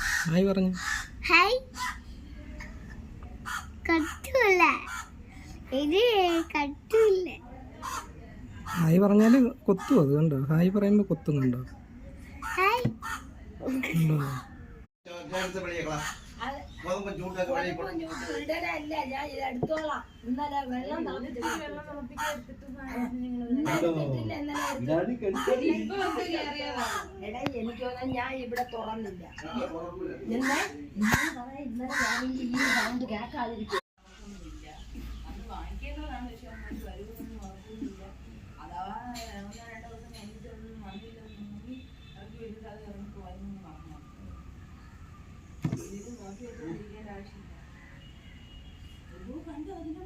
Hi പറഞ്ഞു. Hi കട്ടൂല ഇത് കട്ടൂല. Hi പറഞ്ഞാല് കൊത്തും. അത് കണ്ടോ? ഹായ് പറയുമ്പോ കൊത്തും. കണ്ടോ? ഹായ് കണ്ടോ? ഇടലല്ല, ഞാൻ ഇത് എടുത്തോളാം. ഇന്നലെ വെള്ളം തിളപ്പിച്ചിട്ടില്ല. എടാ എനിക്ക് തോന്നുന്നു ഞാൻ ഇവിടെ തുറന്നില്ല. ഇന്നലെ ഞാനെങ്കിൽ ഈ സൗണ്ട് കേൾക്കാതിരിക്കും. അഥവാ 2 ദിവസം കഴിഞ്ഞിട്ടൊന്നും വന്നില്ലെന്നുണ്ടെങ്കിൽ അവർക്ക് വീട്ടിൽ അത് ഇറങ്ങി പോയെന്ന് പറഞ്ഞു. ഇത് നോക്കി വെച്ചിരിക്കേണ്ട ആവശ്യമില്ല. കണ്ടോ അതിന്റെ